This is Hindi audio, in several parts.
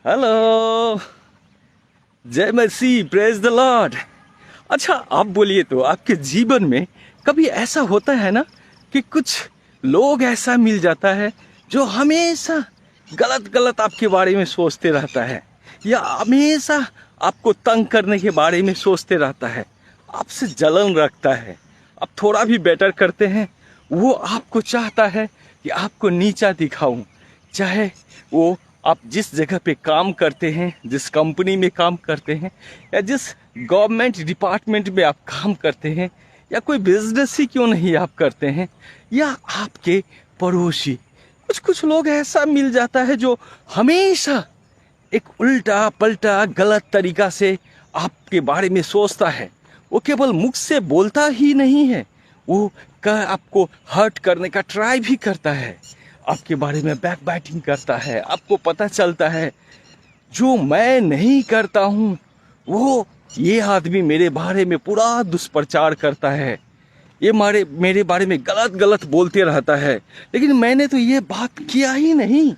हेलो। जय मसीह, प्रेज द लॉर्ड। अच्छा, आप बोलिए तो आपके जीवन में कभी ऐसा होता है ना कि कुछ लोग ऐसा मिल जाता है जो हमेशा गलत गलत आपके बारे में सोचते रहता है, या हमेशा आपको तंग करने के बारे में सोचते रहता है, आपसे जलन रखता है। आप थोड़ा भी बेटर करते हैं, वो आपको चाहता है कि आपको नीचा दिखाऊं। चाहे वो आप जिस जगह पे काम करते हैं, जिस कंपनी में काम करते हैं, या जिस गवर्नमेंट डिपार्टमेंट में आप काम करते हैं, या कोई बिजनेस ही क्यों नहीं आप करते हैं, या आपके पड़ोसी, कुछ कुछ लोग ऐसा मिल जाता है जो हमेशा एक उल्टा पलटा गलत तरीका से आपके बारे में सोचता है। वो केवल मुख से बोलता ही नहीं है, वो आपको हर्ट करने का ट्राई भी करता है, आपके बारे में बैक बाइटिंग करता है। आपको पता चलता है जो मैं नहीं करता हूँ वो ये आदमी मेरे बारे में पूरा दुष्प्रचार करता है, ये मेरे बारे में गलत गलत बोलते रहता है, लेकिन मैंने तो ये बात किया ही नहीं।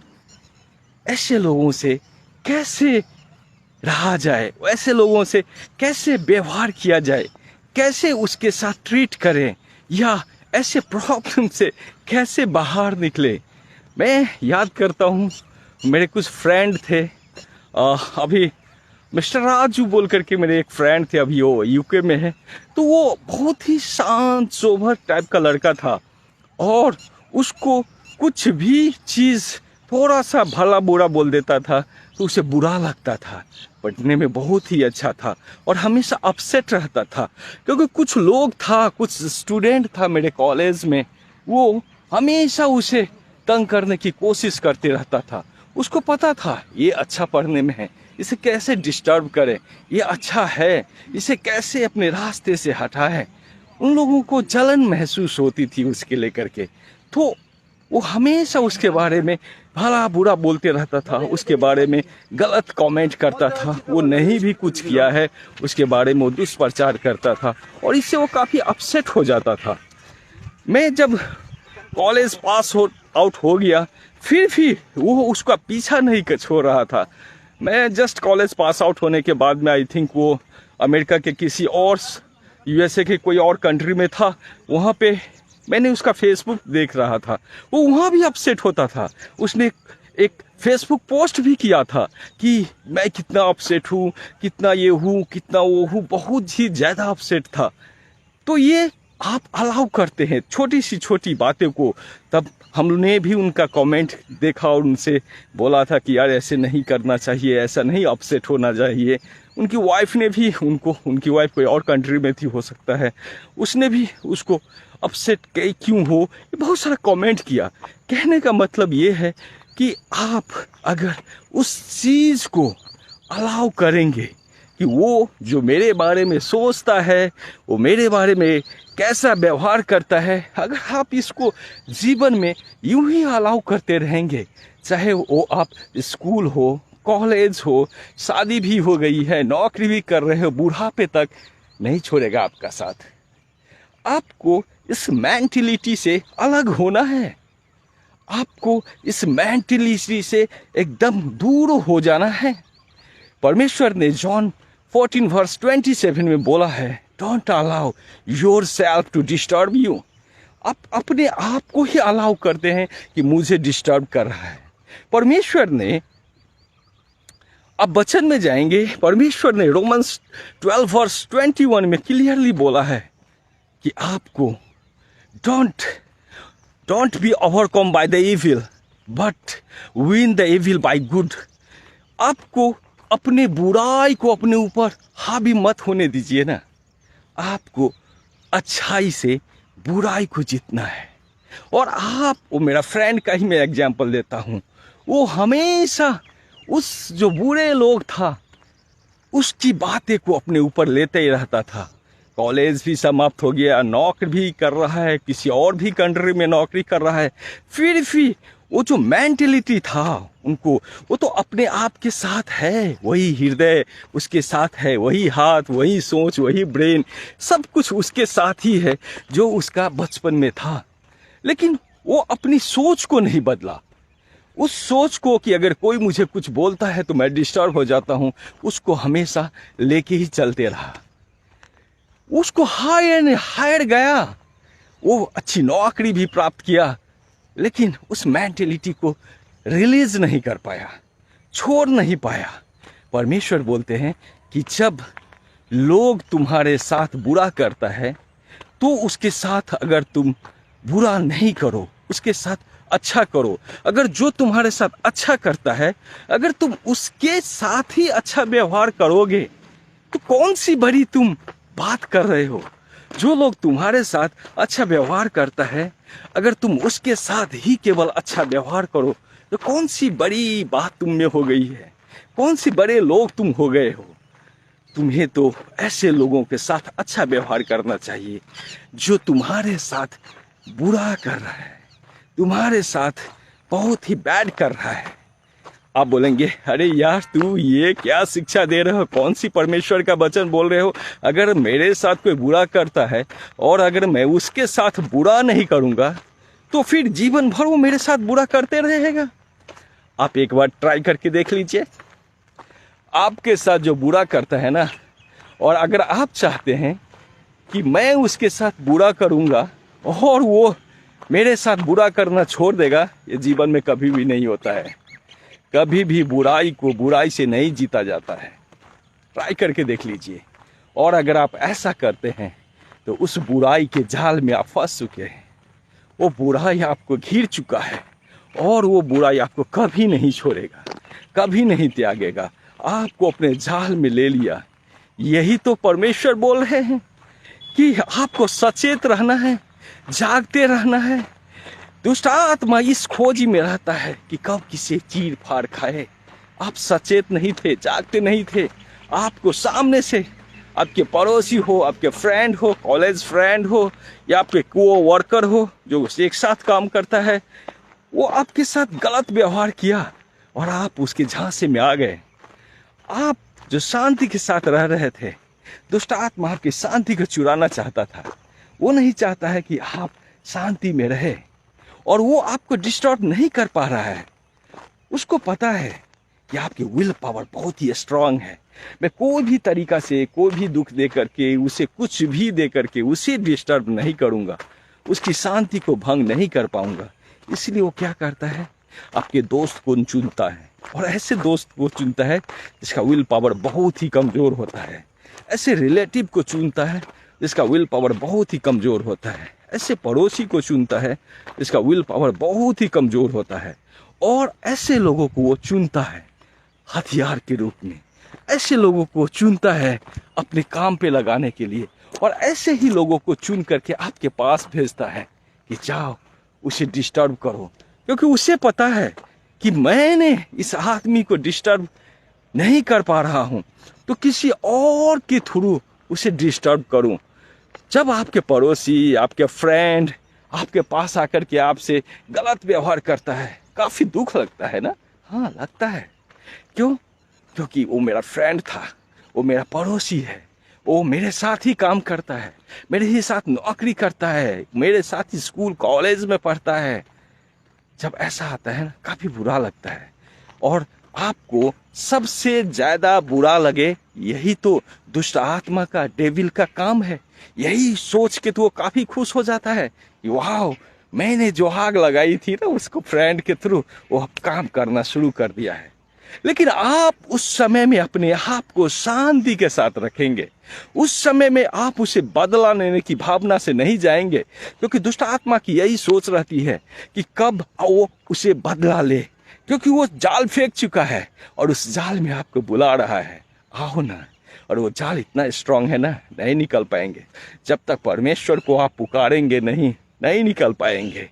ऐसे लोगों से कैसे रहा जाए, ऐसे लोगों से कैसे व्यवहार किया जाए, कैसे उसके साथ ट्रीट करें, या ऐसे प्रॉब्लम से कैसे बाहर निकले। मैं याद करता हूँ, मेरे कुछ फ्रेंड थे, अभी मिस्टर राजू बोल करके मेरे एक फ्रेंड थे, अभी वो यूके में है। तो वो बहुत ही शांत सोबर टाइप का लड़का था, और उसको कुछ भी चीज़ थोड़ा सा भला बुरा बोल देता था तो उसे बुरा लगता था। पढ़ने में बहुत ही अच्छा था और हमेशा अपसेट रहता था, क्योंकि कुछ लोग था, कुछ स्टूडेंट था मेरे कॉलेज में, वो हमेशा उसे तंग करने की कोशिश करते रहता था। उसको पता था ये अच्छा पढ़ने में है, इसे कैसे डिस्टर्ब करें, ये अच्छा है, इसे कैसे अपने रास्ते से हटाएं। उन लोगों को जलन महसूस होती थी उसके लेकर के, तो वो हमेशा उसके बारे में भला बुरा बोलते रहता था, उसके बारे में गलत कमेंट करता था। वो नहीं भी कुछ किया है, उसके बारे में वो दुष्प्रचार करता था, और इससे वो काफ़ी अपसेट हो जाता था। मैं जब कॉलेज पास आउट हो गया, फिर भी वो उसका पीछा नहीं छोड़ रहा था। मैं जस्ट कॉलेज पास आउट होने के बाद में आई थिंक वो अमेरिका के किसी और, यूएसए के कोई और कंट्री में था। वहाँ पे मैंने उसका फेसबुक देख रहा था, वो वहाँ भी अपसेट होता था। उसने एक फेसबुक पोस्ट भी किया था कि मैं कितना अपसेट हूँ, कितना ये हूँ, कितना वो हूँ, बहुत ही ज़्यादा अपसेट था। तो ये आप अलाउ करते हैं छोटी सी छोटी बातें को। तब हमने भी उनका कमेंट देखा और उनसे बोला था कि यार ऐसे नहीं करना चाहिए, ऐसा नहीं अपसेट होना चाहिए। उनकी वाइफ ने भी उनकी वाइफ कोई और कंट्री में थी हो सकता है, उसने भी उसको अपसेट क्यों हो, ये बहुत सारा कमेंट किया। कहने का मतलब ये है कि आप अगर उस चीज़ को अलाउ करेंगे कि वो जो मेरे बारे में सोचता है, वो मेरे बारे में कैसा व्यवहार करता है, अगर आप इसको जीवन में यूं ही अलाउ करते रहेंगे, चाहे वो आप स्कूल हो, कॉलेज हो, शादी भी हो गई है, नौकरी भी कर रहे हो, बुढ़ापे तक नहीं छोड़ेगा आपका साथ। आपको इस मेंटिलिटी से अलग होना है, आपको इस मेंटिलिटी से एकदम दूर हो जाना है। परमेश्वर ने जॉन 14 वर्स 27 में बोला है, don't allow yourself to disturb you. आप अपने आप को ही अलाउ करते हैं कि मुझे डिस्टर्ब कर रहा है। परमेश्वर ने, अब वचन में जाएंगे, परमेश्वर ने रोमन्स 12 वर्स 21 में क्लियरली बोला है कि आपको don't be overcome by the evil but win the evil by good. आपको अपने बुराई को अपने ऊपर हावी मत होने दीजिए ना, आपको अच्छाई से बुराई को जीतना है। और आप, वो मेरा फ्रेंड का ही मैं एग्जांपल देता हूँ, वो हमेशा उस जो बुरे लोग था उसकी बातें को अपने ऊपर लेते ही रहता था। कॉलेज भी समाप्त हो गया, नौकरी भी कर रहा है, किसी और भी कंट्री में नौकरी कर रहा है, फिर भी वो जो मेंटेलिटी था उनको, वो तो अपने आप के साथ है, वही हृदय उसके साथ है, वही हाथ, वही सोच, वही ब्रेन, सब कुछ उसके साथ ही है जो उसका बचपन में था। लेकिन वो अपनी सोच को नहीं बदला, उस सोच को कि अगर कोई मुझे कुछ बोलता है तो मैं डिस्टर्ब हो जाता हूं, उसको हमेशा लेके ही चलते रहा। उसको हायर गया, वो अच्छी नौकरी भी प्राप्त किया, लेकिन उस मेंटेलिटी को रिलीज नहीं कर पाया, छोड़ नहीं पाया। परमेश्वर बोलते हैं कि जब लोग तुम्हारे साथ बुरा करता है तो उसके साथ अगर तुम बुरा नहीं करो, उसके साथ अच्छा करो। अगर जो तुम्हारे साथ अच्छा करता है, अगर तुम उसके साथ ही अच्छा व्यवहार करोगे तो कौन सी बड़ी तुम बात कर रहे हो। जो लोग तुम्हारे साथ अच्छा व्यवहार करता है, अगर तुम उसके साथ ही केवल अच्छा व्यवहार करो तो कौन सी बड़ी बात तुम में हो गई है, कौन सी बड़े लोग तुम हो गए हो। तुम्हें तो ऐसे लोगों के साथ अच्छा व्यवहार करना चाहिए जो तुम्हारे साथ बुरा कर रहा है, तुम्हारे साथ बहुत ही बैड कर रहा है। आप बोलेंगे, अरे यार तू ये क्या शिक्षा दे रहे हो, कौन सी परमेश्वर का वचन बोल रहे हो। अगर मेरे साथ कोई बुरा करता है और अगर मैं उसके साथ बुरा नहीं करूंगा तो फिर जीवन भर वो मेरे साथ बुरा करते रहेगा। आप एक बार ट्राई करके देख लीजिए। आपके साथ जो बुरा करता है ना, और अगर आप चाहते हैं कि मैं उसके साथ बुरा करूंगा और वो मेरे साथ बुरा करना छोड़ देगा, ये जीवन में कभी भी नहीं होता है। कभी भी बुराई को बुराई से नहीं जीता जाता है। ट्राई करके देख लीजिए। और अगर आप ऐसा करते हैं तो उस बुराई के जाल में आप फंस चुके हैं। वो बुराई आपको घिर चुका है और वो बुराई आपको कभी नहीं छोड़ेगा, कभी नहीं त्यागेगा। आपको अपने जाल में ले लिया। यही तो परमेश्वर बोल रहे हैं कि आपको सचेत रहना है, जागते रहना है। दुष्ट आत्मा इस खोजी में रहता है कि कब किसे चीर फाड़ खाए। आप सचेत नहीं थे, जागते नहीं थे। आपको सामने से आपके पड़ोसी हो, आपके फ्रेंड हो, कॉलेज फ्रेंड हो या आपके को वर्कर हो जो एक साथ काम करता है, वो आपके साथ गलत व्यवहार किया और आप उसके झांसे में आ गए। आप जो शांति के साथ रह रहे थे, दुष्ट आत्मा आपकी शांति को चुराना चाहता था। वो नहीं चाहता है कि आप शांति में रहे और वो आपको डिस्टर्ब नहीं कर पा रहा है। उसको पता है कि आपकी विल पावर बहुत ही स्ट्रांग है। मैं कोई भी तरीका से, कोई भी दुख दे करके, उसे कुछ भी दे करके उसे डिस्टर्ब नहीं करूंगा, उसकी शांति को भंग नहीं कर पाऊंगा। इसलिए वो क्या करता है, आपके दोस्त को चुनता है और ऐसे दोस्त को चुनता है जिसका विल पावर बहुत ही कमजोर होता है। ऐसे रिलेटिव को चुनता है जिसका विल पावर बहुत ही कमजोर होता है। ऐसे पड़ोसी को चुनता है जिसका विल पावर बहुत ही कमजोर होता है। और ऐसे लोगों को वो चुनता है हथियार के रूप में। ऐसे लोगों को चुनता है अपने काम पे लगाने के लिए और ऐसे ही लोगों को चुन करके आपके पास भेजता है कि जाओ उसे डिस्टर्ब करो, क्योंकि उसे पता है कि मैंने इस आदमी को डिस्टर्ब नहीं कर पा रहा हूं तो किसी और के थ्रू उसे डिस्टर्ब करूं। जब आपके पड़ोसी, आपके फ्रेंड आपके पास आकर के आपसे गलत व्यवहार करता है, काफी दुख लगता है ना। हाँ लगता है। क्यों? क्योंकि वो मेरा फ्रेंड था, वो मेरा पड़ोसी है, वो मेरे साथ ही काम करता है, मेरे ही साथ नौकरी करता है, मेरे साथ ही स्कूल कॉलेज में पढ़ता है। जब ऐसा आता है ना, काफी बुरा लगता है। और आपको सबसे ज्यादा बुरा लगे, यही तो दुष्ट आत्मा का, डेविल का काम है। यही सोच के तो वो काफी खुश हो जाता है कि वाह, मैंने जो आग लगाई थी ना उसको फ्रेंड के थ्रू वो काम करना शुरू कर दिया है। लेकिन आप उस समय में अपने आप को शांति के साथ रखेंगे। उस समय में आप उसे बदला लेने की भावना से नहीं जाएंगे, क्योंकि दुष्ट आत्मा की यही सोच रहती है कि कब वो उसे बदला ले, क्योंकि वो जाल फेंक चुका है और उस जाल में आपको बुला रहा है, आओ ना। और वो जाल इतना स्ट्रांग है ना, नहीं निकल पाएंगे। जब तक परमेश्वर को आप पुकारेंगे नहीं निकल पाएंगे।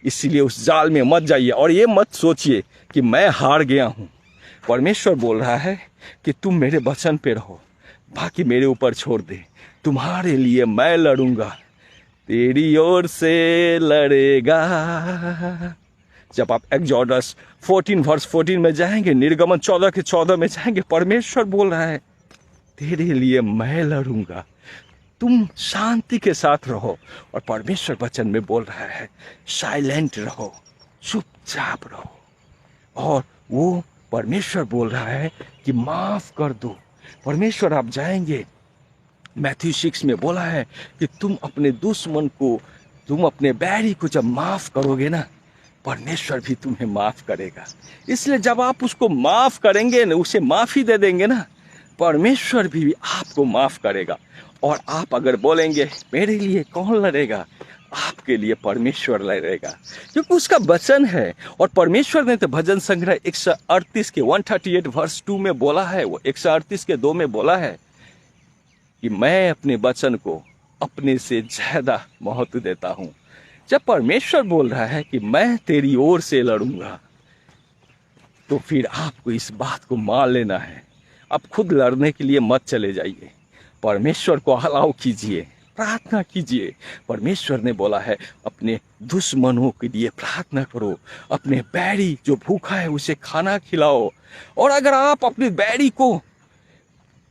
इसलिए उस जाल में मत जाइए और ये मत सोचिए कि मैं हार गया हूं। परमेश्वर बोल रहा है कि तुम मेरे वचन पे रहो, बाकी मेरे ऊपर छोड़ दे। तुम्हारे लिए मैं लड़ूंगा, तेरी ओर से लड़ेगा। जब आप एक्सोडस 14 वर्स 14 में जाएंगे, निर्गमन 14 के 14 में जाएंगे, परमेश्वर बोल रहा है तेरे लिए मैं लड़ूंगा, तुम शांति के साथ रहो। और परमेश्वर वचन में बोल रहा है साइलेंट रहो, चुपचाप रहो। और वो परमेश्वर बोल रहा है कि माफ कर दो। परमेश्वर आप जाएंगे, मैथ्यू 6 में बोला है कि तुम अपने दुश्मन को, तुम अपने बैरी को जब माफ करोगे ना, परमेश्वर भी तुम्हें माफ करेगा। इसलिए जब आप उसको माफ करेंगे ना, उसे माफी दे देंगे ना, परमेश्वर भी आपको माफ करेगा। और आप अगर बोलेंगे मेरे लिए कौन लड़ेगा, आपके लिए परमेश्वर लड़ेगा, क्योंकि उसका वचन है। और परमेश्वर ने तो भजन संग्रह 138 के 138 वर्स 2 में बोला है, वो 138 के 2 में बोला है कि मैं अपने वचन को अपने से ज्यादा महत्व देता हूं। जब परमेश्वर बोल रहा है कि मैं तेरी ओर से लड़ूंगा, तो फिर आपको इस बात को मान लेना है। आप खुद लड़ने के लिए मत चले जाइए, परमेश्वर को अलाउ कीजिए, प्रार्थना कीजिए। परमेश्वर ने बोला है अपने दुश्मनों के लिए प्रार्थना करो, अपने बैरी जो भूखा है उसे खाना खिलाओ। और अगर आप अपने बैरी को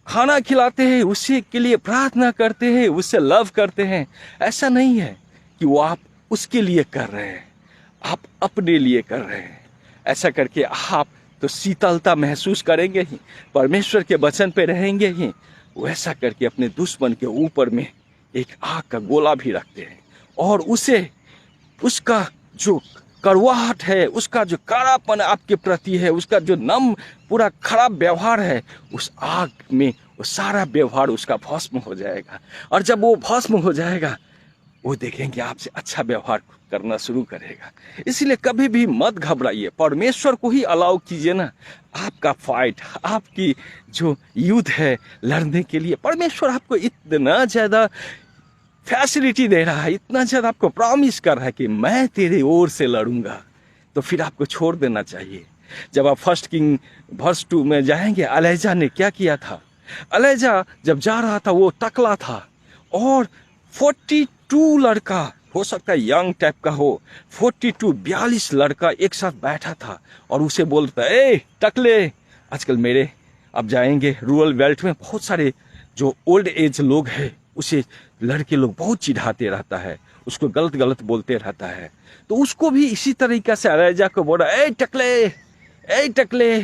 खाना खिलाते हैं, उसी के लिए प्रार्थना करते हैं, उससे लव करते हैं, ऐसा नहीं है कि वो आप उसके लिए कर रहे हैं, आप अपने लिए कर रहे हैं। ऐसा करके आप तो शीतलता महसूस करेंगे ही, परमेश्वर के वचन पे रहेंगे ही। वैसा करके अपने दुश्मन के ऊपर में एक आग का गोला भी रखते हैं और उसे, उसका जो कड़वाहट है, उसका जो कड़ापन आपके प्रति है, उसका जो नम पूरा खराब व्यवहार है, उस आग में वो सारा व्यवहार उसका भस्म हो जाएगा। और जब वो भस्म हो जाएगा, वो देखेंगे आपसे अच्छा व्यवहार करना शुरू करेगा। इसलिए कभी भी मत घबराइए, परमेश्वर को ही अलाउ कीजिए ना। आपका फाइट, आपकी जो युद्ध है लड़ने के लिए, परमेश्वर आपको इतना ज्यादा फैसिलिटी दे रहा है, इतना ज्यादा आपको प्रॉमिस कर रहा है कि मैं तेरे ओर से लड़ूंगा, तो फिर आपको छोड़ देना चाहिए। जब आप 1 किंग वर्स 2 में जाएंगे, अलेजा ने क्या किया था। अलेजा जब जा रहा था वो टकला था और 42 लड़का, हो सकता है यंग टाइप का हो, 42 लड़का एक साथ बैठा था और उसे बोलता ए टकले। आजकल मेरे अब जाएंगे रूरल बेल्ट में, बहुत सारे जो ओल्ड एज लोग हैं उसे लड़के लोग बहुत चिढ़ाते रहता है, उसको गलत गलत बोलते रहता है। तो उसको भी इसी तरीका से अलेजा को बोला ए टकले, ए टकले।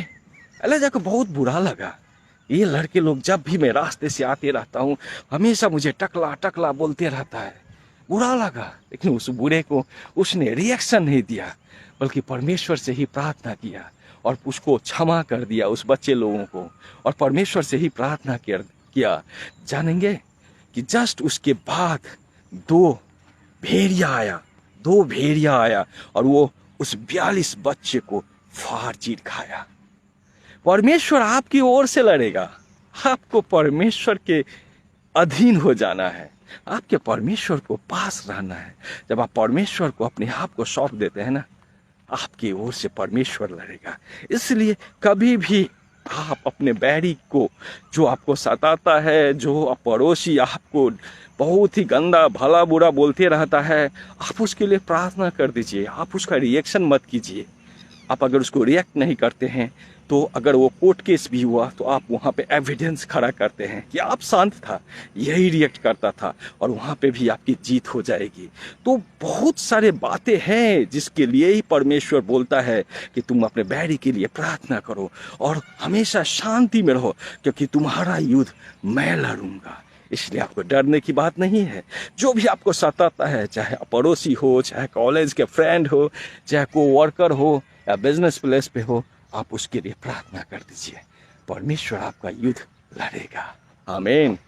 अलेजा को बहुत बुरा लगा, ये लड़के लोग जब भी मैं रास्ते से आते रहता हूँ हमेशा मुझे टकला टकला बोलते रहता है, बुरा लगा। लेकिन उस बुरे को उसने रिएक्शन नहीं दिया, बल्कि परमेश्वर से ही प्रार्थना किया और उसको क्षमा कर दिया उस बच्चे लोगों को, और परमेश्वर से ही प्रार्थना किया। जानेंगे कि जस्ट उसके बाद 2 भेड़िया आया और वो उस 42 बच्चे को फाड़ चीर खाया। परमेश्वर आपकी ओर से लड़ेगा, आपको परमेश्वर के अधीन हो जाना है, आपके परमेश्वर को पास रहना है। जब आप परमेश्वर को अपने आप को सौंप देते हैं ना, आपकी ओर से परमेश्वर लड़ेगा। इसलिए कभी भी आप अपने बैरी को, जो आपको सताता है, जो पड़ोसी आपको बहुत ही गंदा भला बुरा बोलते रहता है, आप उसके लिए प्रार्थना कर दीजिए, आप उसका रिएक्शन मत कीजिए। आप अगर उसको रिएक्ट नहीं करते हैं, तो अगर वो कोर्ट केस भी हुआ तो आप वहाँ पे एविडेंस खड़ा करते हैं कि आप शांत था, यही रिएक्ट करता था, और वहाँ पे भी आपकी जीत हो जाएगी। तो बहुत सारे बातें हैं जिसके लिए ही परमेश्वर बोलता है कि तुम अपने बैरी के लिए प्रार्थना करो और हमेशा शांति में रहो, क्योंकि तुम्हारा युद्ध मैं लड़ूंगा। इसलिए आपको डरने की बात नहीं है। जो भी आपको सताता है, चाहे पड़ोसी हो, चाहे कॉलेज के फ्रेंड हो, चाहे कोवर्कर हो या बिजनेस प्लेस पे हो, आप उसके लिए प्रार्थना कर दीजिए, परमेश्वर आपका युद्ध लड़ेगा। आमीन।